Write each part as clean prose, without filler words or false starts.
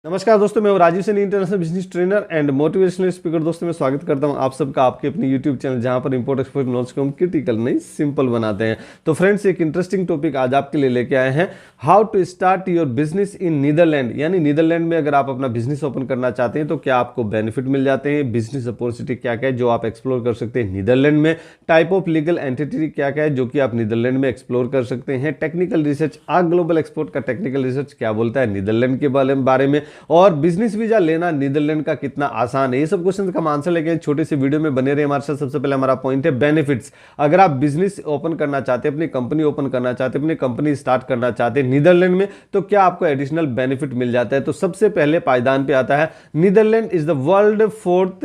नमस्कार दोस्तों, मैं Rajiv Saini, international business trainer and motivational speaker. दोस्तों मैं स्वागत करता हूं आप सबका आपके अपने यूट्यूब चैनल, जहां पर इंपोर्ट एक्सपोर्ट नॉलेज को हम क्रिटिकल नहीं सिंपल बनाते हैं। तो फ्रेंड्स, एक इंटरेस्टिंग टॉपिक आज आपके लिए लेके आए हैं, how to start your business in Netherland. यानी नीदरलैंड में अगर आप अपना बिजनेस ओपन करना चाहते हैं तो क्या आपको बेनिफिट मिल जाते हैं, बिजनेस अपॉर्चुनिटी क्या क्या है जो आप एक्सप्लोर कर सकते हैं नीदरलैंड में, टाइप ऑफ लीगल एंटिटी क्या क्या है जो कि आप नीदरलैंड में एक्सप्लोर कर सकते हैं, टेक्निकल रिसर्च ग्लोबल एक्सपोर्ट का टेक्निकल रिसर्च क्या बोलता है नीदरलैंड के बारे में, और बिजनेस वीजा लेना नीदरलैंड का कितना आसान है। ये सब क्वेश्चन का हम आंसर लेके छोटे से वीडियो में बने रहे हमारे साथ। सबसे पहले हमारा पॉइंट है बेनिफिट्स। अगर आप बिजनेस ओपन करना चाहते हैं, अपनी कंपनी ओपन करना चाहते हैं, अपनी कंपनी स्टार्ट करना चाहते हैं नीदरलैंड में, तो क्या आपको एडिशनल बेनिफिट मिल जाता है। तो सबसे पहले पायदान पे आता है, Netherland is the world fourth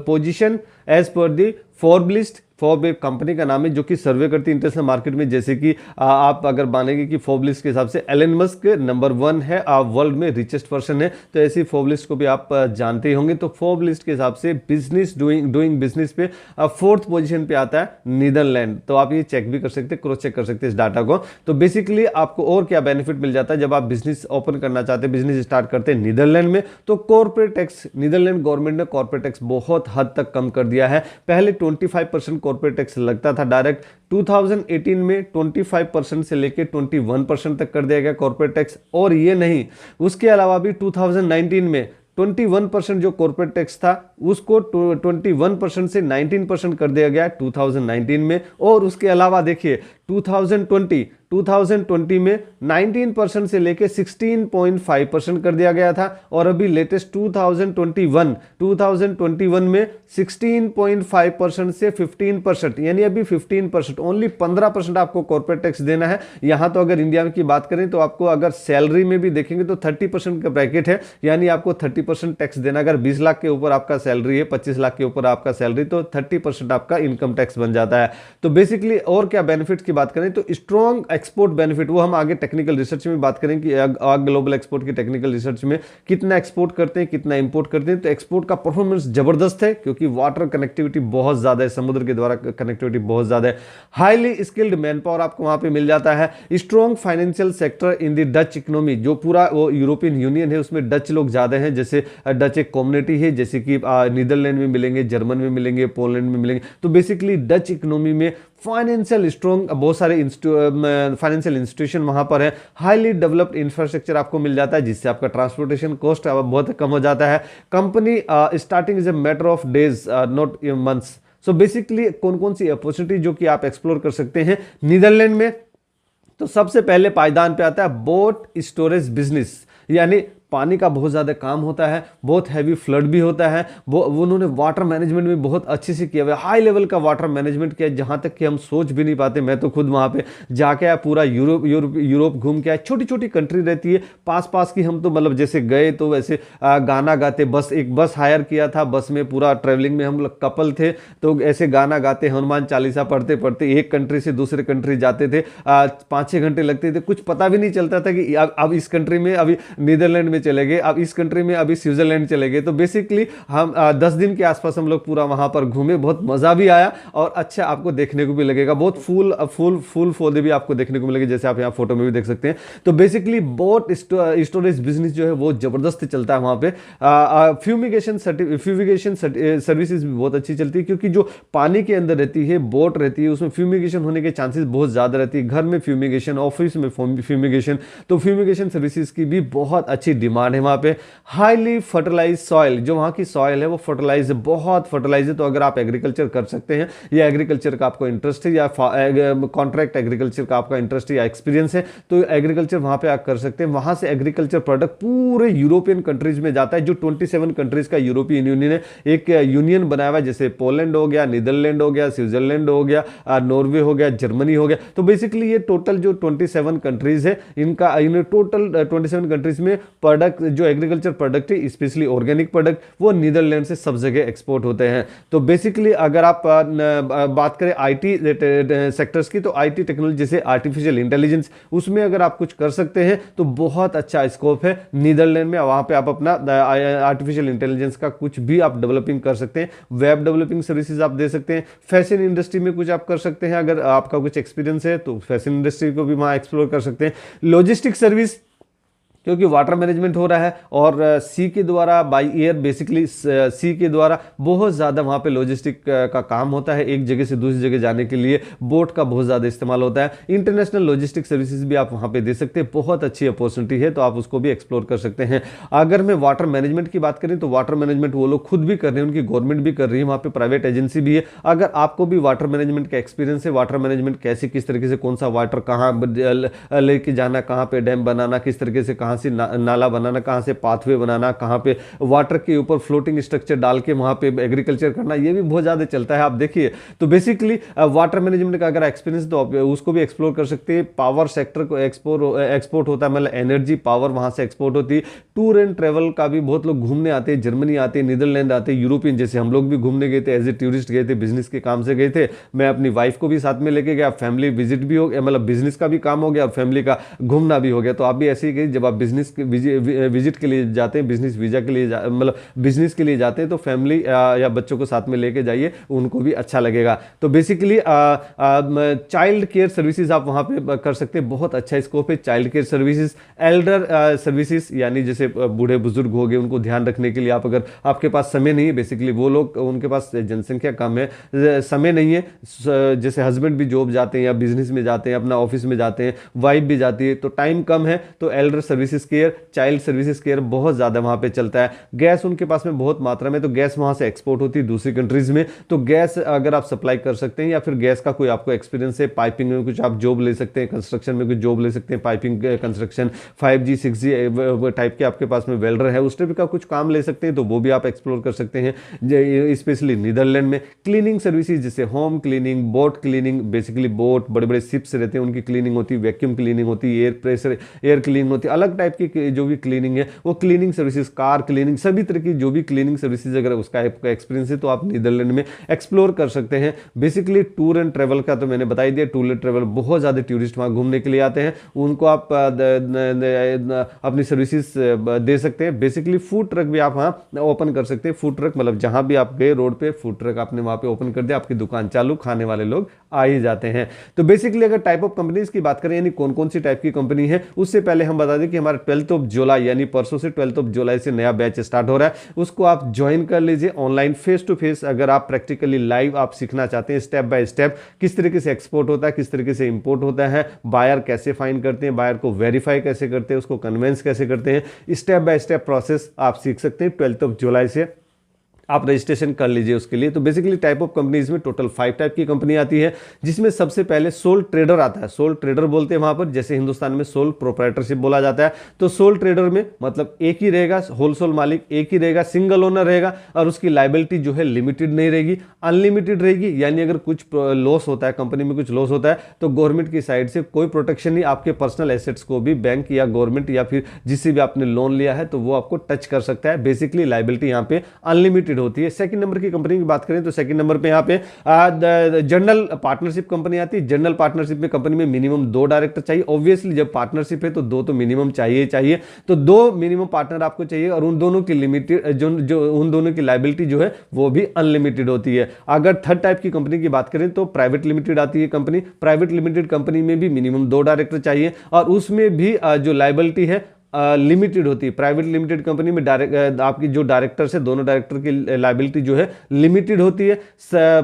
position as per the Forbes list. Forbes एक कंपनी का नाम है जो कि सर्वे करती है इंटरनेशनल मार्केट में। जैसे कि आप अगर मानेंगे कि फोर्ब्स लिस्ट के हिसाब से एलन मस्क नंबर 1 है, वर्ल्ड में रिचेस्ट पर्सन है, तो ऐसी फोर्ब्स लिस्ट को भी आप जानते ही होंगे। तो फोर्ब्स लिस्ट के हिसाब से बिजनेस डूइंग बिजनेस पे 4th पोजीशन पे आता है नीदरलैंड। तो आप ये चेक भी कर सकते हैं, क्रॉस चेक कर सकते हैं इस डाटा को। तो बेसिकली आपको और क्या बेनिफिट मिल जाता है जब आप बिजनेस ओपन करना चाहते हैं, बिजनेस स्टार्ट करते हैं नीदरलैंड में। तो कॉर्पोरेट टैक्स, नीदरलैंड गवर्नमेंट ने कॉर्पोरेट टैक्स बहुत हद तक कम कर दिया है। पहले 25% कॉर्पोरेट टैक्स लगता था डायरेक्ट, 2018 में 25% से लेकर 21% तक कर दिया गया कॉर्पोरेट टैक्स। और ये नहीं, उसके अलावा भी 2019 में 21% जो कॉर्पोरेट टैक्स था उसको 21% से 19% कर दिया गया 2019 में। और उसके अलावा देखिए 2020 में 19% से लेके 16.5% कर दिया गया था। और अभी लेटेस्ट 2021 में 16.5% से 15%, यानी अभी 15%, ओनली 15% आपको कॉर्पोरेट टैक्स देना है। यहां तो अगर इंडिया की बात करें तो आपको अगर सैलरी में भी देखेंगे तो 30% का ब्रैकेट है, यानी आपको 30% टैक्स देना। अगर 20 लाख के ऊपर आपका सैलरी है, 25 लाख के ऊपर आपका सैलरी, तो 30% आपका इनकम टैक्स बन जाता है। तो बेसिकली और क्या बेनिफिट की बात करें तो स्ट्रॉन्ग एक्सपोर्ट बेनिफिट, वो हम आगे टेक्निकल रिसर्च में बात करें कि ग्लोबल एक्सपोर्ट की टेक्निकल रिसर्च में कितना एक्सपोर्ट करते हैं, कितना इंपोर्ट करते हैं। तो एक्सपोर्ट का परफॉर्मेंस जबरदस्त है क्योंकि वाटर कनेक्टिविटी बहुत ज्यादा है, समुद्र के द्वारा कनेक्टिविटी बहुत ज्यादा है। हाईली स्किल्ड मैन पावर आपको वहां पे मिल जाता है। Strong financial sector in the Dutch economy, जो पूरा वो यूरोपियन यूनियन है उसमें डच लोग ज्यादा हैं। जैसे डच एक कम्युनिटी है, जैसे कि नीदरलैंड में मिलेंगे, जर्मन में मिलेंगे, पोलैंड में मिलेंगे। तो बेसिकली डच इकोनॉमी में फाइनेंशियल स्ट्रॉन्ग बहुत सारे फाइनेंशियल इंस्टीट्यूशन वहां पर है। हाईली डेवलप्ड इंफ्रास्ट्रक्चर आपको मिल जाता है, जिससे आपका ट्रांसपोर्टेशन कॉस्ट बहुत कम हो जाता है। Company starting is a matter of days not months. So basically कौन कौन सी अपॉर्चुनिटी जो कि आप एक्सप्लोर कर सकते हैं नीदरलैंड में। तो सबसे पहले पायदान पे आता है बोट स्टोरेज बिजनेस, यानी पानी का बहुत ज़्यादा काम होता है, बहुत हैवी फ्लड भी होता है। वो उन्होंने वाटर मैनेजमेंट में बहुत अच्छे से किया हुआ है, हाई लेवल का वाटर मैनेजमेंट किया, जहाँ तक कि हम सोच भी नहीं पाते। मैं तो खुद वहाँ पे जाके आया, पूरा यूरोप घूम के आया। छोटी छोटी कंट्री रहती है पास पास की, हम तो मतलब जैसे गए तो वैसे गाना गाते, एक बस हायर किया था, बस में पूरा ट्रेवलिंग में हम लोग कपल थे, तो ऐसे गाना गाते, हनुमान चालीसा पढ़ते पढ़ते एक कंट्री से दूसरे कंट्री जाते थे। 5-6 घंटे लगते थे, कुछ पता भी नहीं चलता था कि अब इस कंट्री में, अभी नीदरलैंड में चले गए, अब इस कंट्री में अभी स्विट्जरलैंड चले गए। तो बेसिकली हम 10 दिन के आसपास हम लोग पूरा वहां पर घूमे, बहुत मजा भी आया और अच्छा आपको देखने को भी लगेगा। बहुत फूल पौधे भी आपको देखने को मिलेंगे, जैसे आप यहाँ फोटो में भी देख सकते हैं। तो बेसिकली बोट स्टोरेज बिजनेस जो है वो जबरदस्त चलता है वहां पे। फ्यूमिगेशन सर्विसेज भी बहुत अच्छी चलती है, क्योंकि जो पानी के अंदर रहती है, बोट रहती है, उसमें फ्यूमिगेशन होने के चांसेस बहुत ज्यादा रहती है। घर में फ्यूमिगेशन, ऑफिस में फ्यूमिगेशन, तो फ्यूमिगेशन सर्विसेज की भी बहुत अच्छी डिमांड है वहां पे। हाईली फर्टिलाइज सॉइल, जो वहां की सॉइल है वो फर्टिलाइज है, बहुत फर्टिलाइज है। तो अगर आप एग्रीकल्चर कर सकते हैं, या एग्रीकल्चर का आपको इंटरेस्ट है, या कॉन्ट्रैक्ट एग्रीकल्चर का आपका इंटरेस्ट है या एक्सपीरियंस है, तो एग्रीकल्चर वहां पे आप कर सकते हैं। वहां से एग्रीकल्चर प्रोडक्ट पूरे यूरोपियन कंट्रीज में जाता है, जो 27 कंट्रीज का यूरोपियन यूनियन है, एक यूनियन बनाया हुआ है। जैसे पोलैंड हो गया, नीदरलैंड हो गया, स्विट्जरलैंड हो गया, नॉर्वे हो गया, जर्मनी हो गया। तो बेसिकली ये टोटल जो 27 कंट्रीज है, इनका टोटल 27 कंट्रीज में प्रोडक्ट, जो एग्रीकल्चर प्रोडक्ट है, स्पेशली ऑर्गेनिक प्रोडक्ट, वो नीदरलैंड से सब जगह एक्सपोर्ट होते हैं। तो बेसिकली अगर आप बात करें आईटी सेक्टर्स की, तो आईटी टेक्नोलॉजी जैसे आर्टिफिशियल इंटेलिजेंस, उसमें अगर आप कुछ कर सकते हैं तो बहुत अच्छा स्कोप है नीदरलैंड में। वहां पे आप अपना आर्टिफिशियल इंटेलिजेंस का कुछ भी आप डेवलपिंग कर सकते हैं, वेब डेवलपिंग सर्विसेज आप दे सकते हैं। फैशन इंडस्ट्री में कुछ आप कर सकते हैं, अगर आपका कुछ एक्सपीरियंस है तो फैशन इंडस्ट्री को भी वहां एक्सप्लोर कर सकते हैं। लॉजिस्टिक सर्विस, क्योंकि वाटर मैनेजमेंट हो रहा है और सी के द्वारा बाई एयर बेसिकली सी के द्वारा बहुत ज़्यादा वहाँ पे लॉजिस्टिक का काम होता है। एक जगह से दूसरी जगह जाने के लिए बोट का बहुत ज़्यादा इस्तेमाल होता है। इंटरनेशनल लॉजिस्टिक सर्विसेज भी आप वहाँ पे दे सकते हैं, बहुत अच्छी अपॉर्चुनिटी है, तो आप उसको भी एक्सप्लोर कर सकते हैं। अगर मैं वाटर मैनेजमेंट की बात करें तो वाटर मैनेजमेंट वो लोग खुद भी कर रहे हैं, उनकी गवर्नमेंट भी कर रही है, वहाँ पे प्राइवेट एजेंसी भी है। अगर आपको भी वाटर मैनेजमेंट का एक्सपीरियंस है, वाटर मैनेजमेंट कैसे किस तरीके से कौन सा वाटर कहाँ लेके जाना, कहाँ पे डैम बनाना, किस तरीके से कहाँ से नाला बनाना, कहाँ से पाथवे बनाना, कहाँ पे वाटर के ऊपर फ्लोटिंग स्ट्रक्चर डाल के वहाँ पे एग्रीकल्चर करना, ये भी बहुत ज़्यादा चलता है, आप देखिए। तो बेसिकली वाटर मैनेजमेंट का अगर एक्सपीरियंस तो आप उसको भी एक्सप्लोर कर सकते हैं। पावर सेक्टर को एक्सपोर्ट होता है, मतलब एनर्जी पावर वहाँ से एक्सपोर्ट होती है। टूर एंड ट्रेवल का भी बहुत लोग घूमने आते हैं, जर्मनी आते हैं, नीदरलैंड आते हैं, यूरोपियन, जैसे हम लोग भी घूमने गए थे, एज ए टूरिस्ट गए थे, बिजनेस के काम से गए थे। मैं अपनी वाइफ को भी साथ में लेके गया, फैमिली विजिट भी हो गया, मतलब बिजनेस का भी काम हो गया और फैमिली का घूमना भी हो गया। तो आप भी ऐसे ही गए, जब आप बिजनेस विजिट के लिए जाते हैं, बिजनेस वीजा के लिए मतलब बिजनेस के लिए जाते हैं, तो फैमिली या बच्चों को साथ में लेके जाइए, उनको भी अच्छा लगेगा। तो बेसिकली चाइल्ड केयर सर्विसेज आप वहाँ पे कर सकते हैं, बहुत अच्छा स्कोप है child care services. Elder services यानी जैसे बूढ़े बुजुर्ग हो गए, उनको ध्यान रखने के लिए आप, अगर आपके पास समय नहीं है, बेसिकली वो लोग, उनके पास जनसंख्या कम है, समय नहीं है, जैसे हस्बैंड भी जॉब जाते हैं या बिजनेस में जाते हैं, अपना ऑफिस में जाते हैं, वाइफ भी जाती है, तो टाइम कम है, तो Elder services care, child services care बहुत ज़्यादा वहाँ पे चलता है। गैस उनके पास में बहुत मात्रा में, तो गैस वहाँ से एक्सपोर्ट होती है दूसरी कंट्रीज में, तो गैस अगर आप सप्लाई कर सकते हैं, या फिर गैस का कोई आपको एक्सपीरियंस है, पाइपिंग में कुछ आप जॉब ले सकते हैं, कंस्ट्रक्शन में कुछ जॉब ले सकते हैं, piping construction, 5G 6G type के आपके पास में वेल्डर है, उस टाइप का कुछ काम ले सकते हैं, तो वो भी आप एक्सप्लोर कर सकते हैं। स्पेशली नीदरलैंड में क्लीनिंग सर्विसेज, जैसे home cleaning, boat cleaning, basically boat बड़े बड़े शिप्स रहते हैं, उनकी क्लीनिंग होती है, वैक्यूम क्लीनिंग होती है, एयर प्रेशर एयर क्लीनिंग होती है, अलग टाइप की जो भी क्लीनिंग है वो क्लीनिंग सर्विसेज, कार क्लीनिंग, सभी तरह की जो भी क्लीनिंग सर्विसेज अगर उसका आपका एक्सपीरियंस है तो आप नीदरलैंड में एक्सप्लोर कर सकते हैं। बेसिकली टूर एंड ट्रेवल का तो मैंने बता ही दिया, टूर एंड ट्रेवल बहुत ज़्यादा टूरिस्ट वहाँ घूमने के लिए आते हैं, उनको आप अपनी सर्विसेज दे सकते हैं। बेसिकली फूड ट्रक भी आप वहाँ ओपन कर सकते हैं, फूड ट्रक मतलब जहाँ भी आप गए रोड पे, फूड ट्रक आपने वहाँ पे ओपन कर दिया, आपकी दुकान चालू, खाने वाले लोग आ ही जाते हैं। तो बेसिकली अगर टाइप ऑफ कंपनीज की बात करें, यानी कौन कौन सी टाइप की कंपनी है, उससे पहले हम बता दें कि हमारा 12 जुलाई यानी परसों से 12 जुलाई से नया बैच स्टार्ट हो रहा है, उसको आप ज्वाइन कर लीजिए ऑनलाइन फेस टू फेस। अगर आप प्रैक्टिकली लाइव आप सीखना चाहते हैं, स्टेप बाय स्टेप किस तरीके से एक्सपोर्ट होता है, किस तरीके से इंपोर्ट होता है, बायर कैसे फाइंड करते हैं, बायर को वेरीफाई कैसे करते हैं, उसको कन्वेंस कैसे करते हैं, स्टेप बाय स्टेप प्रोसेस आप सीख सकते हैं। 12 जुलाई से आप रजिस्ट्रेशन कर लीजिए उसके लिए। तो बेसिकली टाइप ऑफ कंपनीज में टोटल 5 टाइप की कंपनी आती है, जिसमें सबसे पहले सोल ट्रेडर आता है। सोल ट्रेडर बोलते हैं वहां पर, जैसे हिंदुस्तान में सोल प्रोप्राइटरशिप बोला जाता है। तो सोल ट्रेडर में मतलब एक ही रहेगा, होलसेल मालिक एक ही रहेगा, सिंगल ओनर रहेगा, और उसकी लाइबिलिटी जो है लिमिटेड नहीं रहेगी, अनलिमिटेड रहेगी। यानी अगर कुछ लॉस होता है, कंपनी में कुछ लॉस होता है, तो गवर्नमेंट की साइड से कोई प्रोटेक्शन नहीं, आपके पर्सनल एसेट्स को भी बैंक या गवर्नमेंट या फिर जिससे भी आपने लोन लिया है तो वो आपको टच कर सकता है। बेसिकली लाइबिलिटी यहाँ पे अनलिमिटेड होती है। सेकंड नंबर की कंपनी की बात करें तो सेकंड नंबर पे यहाँ पे जनरल पार्टनरशिप कंपनी आती है। जनरल पार्टनरशिप में कंपनी में मिनिमम 2 डायरेक्टर चाहिए। ऑब्वियसली जब पार्टनरशिप है तो 2 तो मिनिमम चाहिए, तो 2 मिनिमम पार्टनर आपको चाहिए, और उन दोनों की लिमिटेड जो उन दोनों की लाइबिलिटी जो है वो भी अनलिमिटेड होती है। अगर थर्ड टाइप की कंपनी की बात करें तो प्राइवेट लिमिटेड आती है कंपनी। प्राइवेट लिमिटेड कंपनी में भी मिनिमम 2 डायरेक्टर चाहिए, और उसमें भी जो लाइबिलिटी है लिमिटेड होती है। प्राइवेट लिमिटेड कंपनी में डायरेक्ट आपकी जो डायरेक्टर्स है, दोनों डायरेक्टर की लाइबिलिटी जो है लिमिटेड होती है।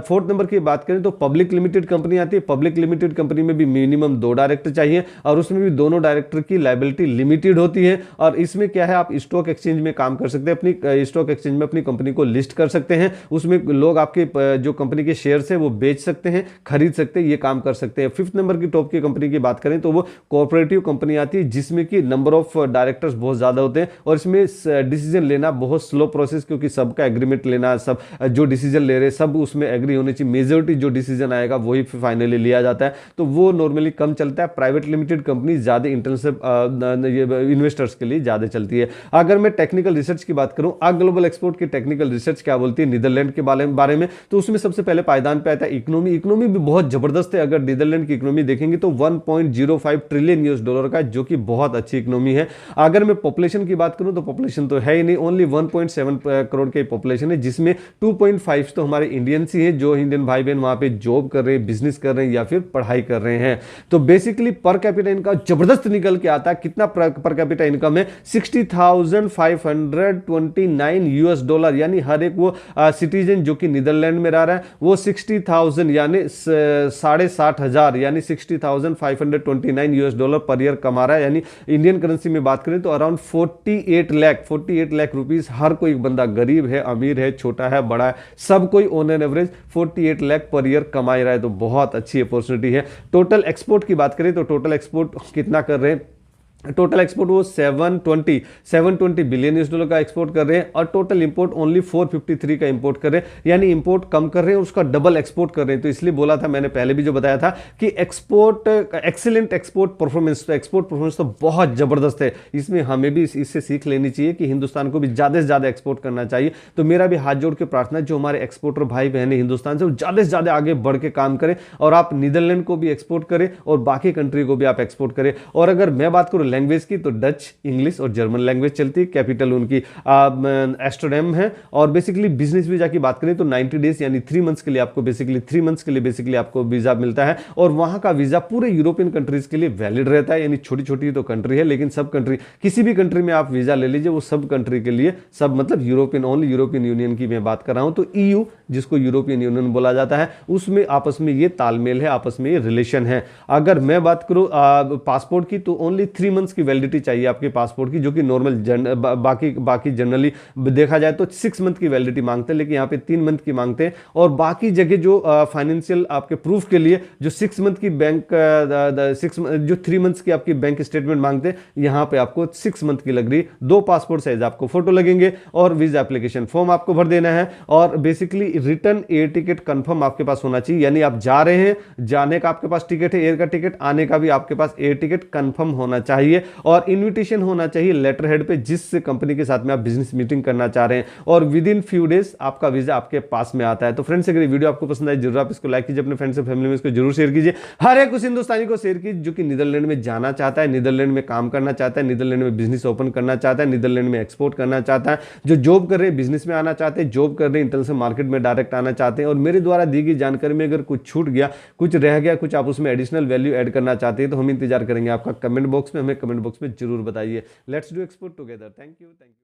फोर्थ नंबर की बात करें तो पब्लिक लिमिटेड कंपनी आती है। पब्लिक लिमिटेड कंपनी में भी मिनिमम 2 डायरेक्टर चाहिए, और उसमें भी दोनों डायरेक्टर की लाइबिलिटी लिमिटेड होती है। और इसमें क्या है, आप स्टॉक एक्सचेंज में काम कर सकते हैं, अपनी स्टॉक एक्सचेंज में अपनी कंपनी को लिस्ट कर सकते हैं। उसमें लोग आपके जो कंपनी के शेयर है वो बेच सकते हैं, खरीद सकते हैं, ये काम कर सकते हैं। फिफ्थ नंबर की टॉप की कंपनी की बात करें तो वो कोऑपरेटिव कंपनी आती है, जिसमें कि नंबर ऑफ डायरेक्टर्स बहुत ज्यादा होते हैं, और इसमें डिसीजन लेना बहुत स्लो प्रोसेस, क्योंकि सबका एग्रीमेंट लेना, सब जो डिसीजन ले रहे सब उसमें एग्री होने चाहिए। मेजोरिटी जो डिसीजन आएगा वही फाइनली लिया जाता है, तो वो नॉर्मली कम चलता है। प्राइवेट लिमिटेड कंपनी ज्यादा इंटरनेशनल इन्वेस्टर्स के लिए ज्यादा चलती है। अगर मैं टेक्निकल रिसर्च की बात करूं, ग्लोबल एक्सपोर्ट की टेक्निकल रिसर्च क्या बोलती है नीदरलैंड के बारे में, तो उसमें सबसे पहले पायदान पे आता है इकोनॉमी भी बहुत जबरदस्त है। अगर नीदरलैंड की इकोनॉमी देखेंगे तो $1.05 ट्रिलियन का, जो कि बहुत अच्छी इकोनॉमी है। अगर मैं पॉपुलेशन की बात करूं तो पॉपुलेशन तो है ही नहीं, ओनली 1.7 करोड़ की पॉपुलेशन है, जिसमें 2.5 तो हमारे इंडियंस ही हैं, जो इंडियन भाई बहन वहां पे जॉब कर रहे हैं, बिजनेस कर रहे हैं या फिर पढ़ाई कर रहे हैं। तो बेसिकली पर कैपिटा इनकम जबरदस्त निकल के आता है। कितना पर कैपिटा इनकम है? $60,529 यानी हर एक वो सिटीजन जो कि नीदरलैंड में रह रहा है वो 60,000 यानी 60,500 यानी $60,529 पर ईयर कमा रहा है। यानी इंडियन करेंसी में बात करें तो अराउंड 48 लाख रुपीस हर कोई बंदा, गरीब है, अमीर है, छोटा है, बड़ा है, सब कोई on an average 48 lakh per year कमा रहा है। तो बहुत अच्छी अपॉर्चुनिटी है। टोटल एक्सपोर्ट की बात करें तो टोटल एक्सपोर्ट कितना कर रहे हैं? टोटल एक्सपोर्ट वो 720 बिलियन US डॉलर का एक्सपोर्ट कर रहे हैं, और टोटल इंपोर्ट ओनली 453 का इंपोर्ट कर रहे हैं, यानी इंपोर्ट कम कर रहे हैं और उसका डबल एक्सपोर्ट कर रहे हैं। तो इसलिए बोला था मैंने पहले भी जो बताया था कि एक्सपोर्ट एक्सीलेंट एक्सपोर्ट परफॉर्मेंस, तो एक्सपोर्ट परफॉर्मेंस तो बहुत जबरदस्त है। इसमें हमें भी इससे सीख लेनी चाहिए कि हिंदुस्तान को भी ज़्यादा से ज़्यादा एक्सपोर्ट करना चाहिए। तो मेरा भी हाथ जोड़ के प्रार्थना है जो हमारे एक्सपोर्टर भाई बहन है हिंदुस्तान से, वो ज़्यादा से ज़्यादा आगे बढ़ के काम करें, और आप नीदरलैंड को भी एक्सपोर्ट करें और बाकी कंट्री को भी आप एक्सपोर्ट करें। और अगर मैं बात करूँ लैंग्वेज की तो डच, इंग्लिश और जर्मन लैंग्वेज चलती है। कैपिटल उनकी एम्स्टर्डम है। और बेसिकली बिजनेस वीजा की बात करें तो 90 डेज यानी 3 मंथ्स के लिए आपको बेसिकली 3 मंथ्स के लिए बेसिकली आपको वीजा मिलता है, और वहां का वीजा पूरे यूरोपियन कंट्रीज के लिए वैलिड रहता है। यानी छोटी छोटी तो कंट्री है, लेकिन सब कंट्री, किसी भी कंट्री में आप वीजा ले लीजिए, वो सब कंट्री के लिए, सब मतलब यूरोपियन, ओनली यूरोपियन यूनियन की मैं बात कर रहा हूं। तो EU जिसको यूरोपियन यूनियन बोला जाता है, उसमें आपस में ये तालमेल है, आपस में ये रिलेशन है। अगर मैं बात करूं पासपोर्ट की तो ओनली 3 मंथ्स की वैलिडिटी चाहिए आपके पासपोर्ट की, जो कि नॉर्मल बाकी जनरली देखा जाए तो 6 मंथ की वैलिडिटी मांगते हैं, लेकिन यहाँ पे 3 मंथ की मांगते हैं। और बाकी जगह जो फाइनेंशियल आपके प्रूफ के लिए जो 6 मंथ की बैंक जो 3 मंथ्स की आपकी बैंक स्टेटमेंट मांगते हैं, यहाँ पे आपको 6 मंथ की लग रही। 2 पासपोर्ट साइज आपको फोटो लगेंगे और वीजा एप्लीकेशन फॉर्म आपको भर देना है, और basically return air ticket confirm आपके पास होना चाहिए। यानी आप जा रहे हैं, जाने का आपके पास टिकट है एयर का टिकट, आने का भी आपके पास एयर टिकट कंफर्म होना चाहिए, और इन्विटेशन होना चाहिए लेटर हेड पे जिस कंपनी के साथ में आप बिजनेस मीटिंग करना चाह रहे हैं, और विद इन फ्यू डेज आपका वीजा आपके पास में आता है। तो फ्रेंड्स, अगर ये वीडियो आपको पसंद आए जरूर आप इसको लाइक कीजिए, अपने फ्रेंड्स से फैमिली में इसको जरूर शेयर कीजिए। हर एक उस हिंदुस्तानी को शेयर कीजिए जो कि नीदरलैंड में जाना चाहता है, नीदरलैंड में काम करना चाहता है, नीदरलैंड में बिजनेस ओपन करना चाहता है, नीदरलैंड में एक्सपोर्ट करना चाहता है, जो जॉब कर रहे हैं बिजनेस में आना चाहते हैं, जॉब कर रहे हैं इंटरनेशनल मार्केट में डायरेक्ट आना चाहते हैं। और मेरे द्वारा दी गई जानकारी में अगर कुछ छूट गया, कुछ रह गया, कुछ आप उसमें एडिशनल वैल्यू ऐड करना चाहते हैं, तो हम इंतजार करेंगे आपका कमेंट बॉक्स में। हमें कमेंट बॉक्स में जरूर बताइए। Let's do export together. Thank you.